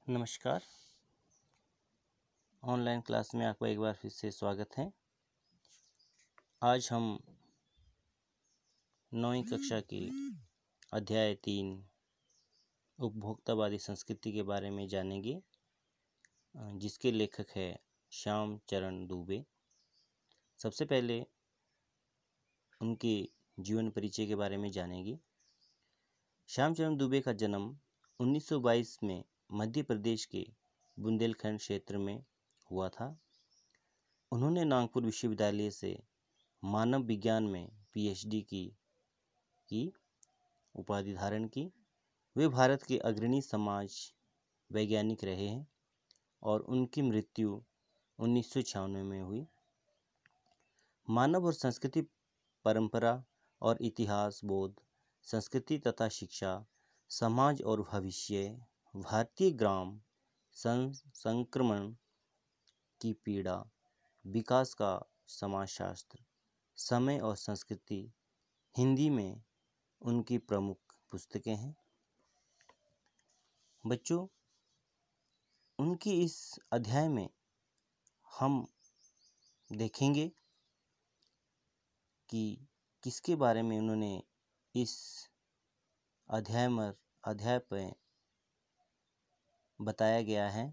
नमस्कार। Online class में आपका एक बार फिर से स्वागत है। आज हम 9वीं कक्षा की अध्याय 3 उपभोक्तावादी संस्कृति के बारे में जानेंगे, जिसके लेखक है श्याम चरण दुबे। सबसे पहले उनके जीवन परिचय के बारे में जानेंगे। श्याम चरण दुबे का जन्म 1922 में मध्य प्रदेश के बुंदेलखंड क्षेत्र में हुआ था। उन्होंने नागपुर विश्वविद्यालय से मानव विज्ञान में पीएचडी की उपाधि धारण की। वे भारत के अग्रणी समाज वैज्ञानिक रहे हैं और उनकी मृत्यु 1996 में हुई। मानव और संस्कृति, परंपरा और इतिहास, बोध, संस्कृति तथा शिक्षा, समाज और भविष्य, भारतीय ग्राम संक्रमण की पीड़ा, विकास का समाजशास्त्र, समय और संस्कृति, हिंदी में उनकी प्रमुख पुस्तकें हैं। बच्चों, उनकी इस अध्याय में हम देखेंगे कि किसके बारे में उन्होंने इस अध्याय पर बताया गया है।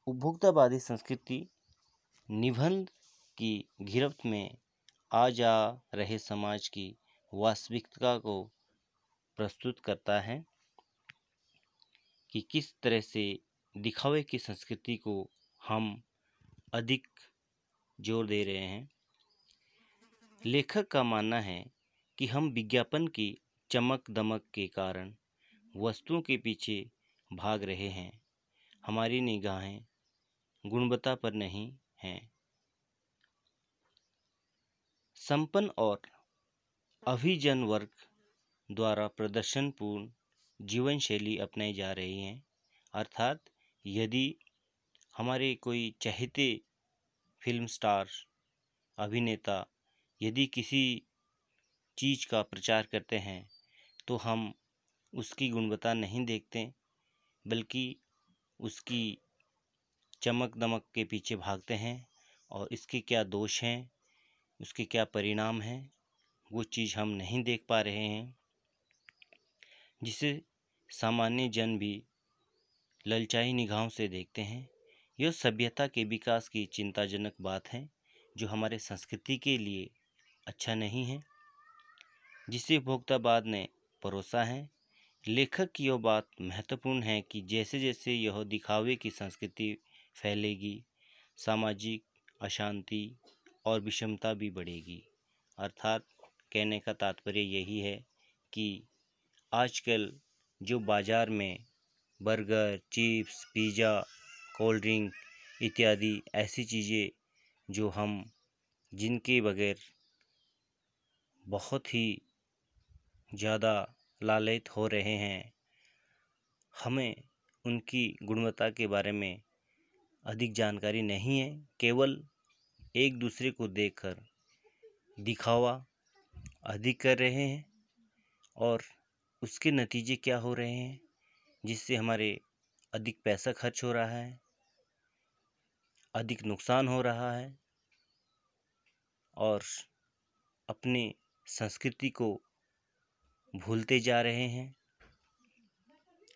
उपभोक्तावादी संस्कृति निबंध की गिरफ्त में आ जा रहे समाज की वास्तविकता को प्रस्तुत करता है कि किस तरह से दिखावे की संस्कृति को हम अधिक जोर दे रहे हैं। लेखक का मानना है कि हम विज्ञापन की चमक दमक के कारण वस्तुओं के पीछे भाग रहे हैं। हमारी निगाहें गुणवत्ता पर नहीं हैं। संपन्न और अभिजन वर्ग द्वारा प्रदर्शनपूर्ण जीवन शैली अपनाई जा रही है। अर्थात यदि हमारे कोई चहेते फिल्म स्टार, अभिनेता यदि किसी चीज़ का प्रचार करते हैं तो हम उसकी गुणवत्ता नहीं देखते, बल्कि उसकी चमक दमक के पीछे भागते हैं और इसके क्या दोष हैं, उसके क्या परिणाम हैं, वो चीज़ हम नहीं देख पा रहे हैं, जिसे सामान्य जन भी ललचाई निगाहों से देखते हैं। यह सभ्यता के विकास की चिंताजनक बात है, जो हमारे संस्कृति के लिए अच्छा नहीं है, जिसे उपभोक्तावाद ने परोसा है। लेखक की यह बात महत्वपूर्ण है कि जैसे जैसे यह दिखावे की संस्कृति फैलेगी, सामाजिक अशांति और विषमता भी बढ़ेगी। अर्थात कहने का तात्पर्य यही है कि आजकल जो बाज़ार में burger, chips, pizza, cold drink इत्यादि ऐसी चीज़ें जो हम जिनके बगैर बहुत ही ज़्यादा लालयित हो रहे हैं, हमें उनकी गुणवत्ता के बारे में अधिक जानकारी नहीं है। केवल एक दूसरे को देखकर दिखावा अधिक कर रहे हैं और उसके नतीजे क्या हो रहे हैं, जिससे हमारे अधिक पैसा खर्च हो रहा है, अधिक नुकसान हो रहा है और अपनी संस्कृति को भूलते जा रहे हैं।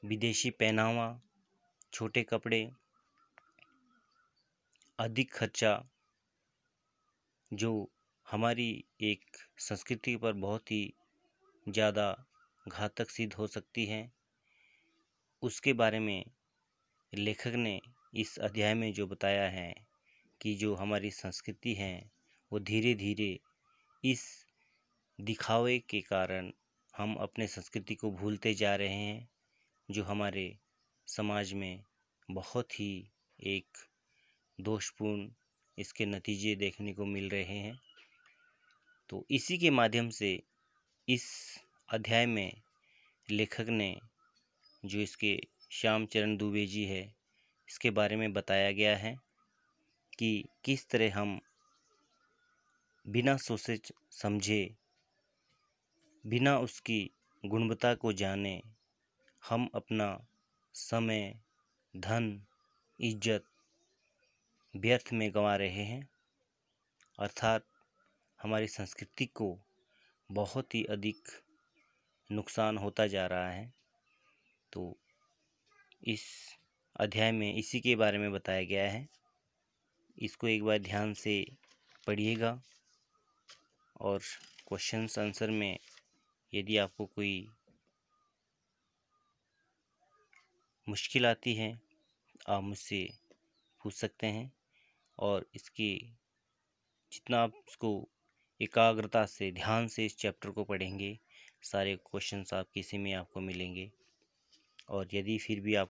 विदेशी पहनावा, छोटे कपड़े, अधिक खर्चा जो हमारी एक संस्कृति पर बहुत ही ज़्यादा घातक सिद्ध हो सकती है, उसके बारे में लेखक ने इस अध्याय में जो बताया है कि जो हमारी संस्कृति है वो धीरे धीरे इस दिखावे के कारण हम अपने संस्कृति को भूलते जा रहे हैं, जो हमारे समाज में बहुत ही एक दोषपूर्ण इसके नतीजे देखने को मिल रहे हैं। तो इसी के माध्यम से इस अध्याय में लेखक ने जो इसके श्याम चरण दुबे जी है, इसके बारे में बताया गया है कि किस तरह हम बिना सोचे समझे, बिना उसकी गुणवत्ता को जाने हम अपना समय, धन, इज्जत व्यर्थ में गंवा रहे हैं, अर्थात हमारी संस्कृति को बहुत ही अधिक नुकसान होता जा रहा है। तो इस अध्याय में इसी के बारे में बताया गया है। इसको एक बार ध्यान से पढ़िएगा और क्वेश्चंस आंसर में यदि आपको कोई मुश्किल आती है आप मुझसे पूछ सकते हैं, और इसकी जितना आप इसको एकाग्रता से ध्यान से इस चैप्टर को पढ़ेंगे सारे क्वेश्चंस आपके इसी में आपको मिलेंगे। और यदि फिर भी आप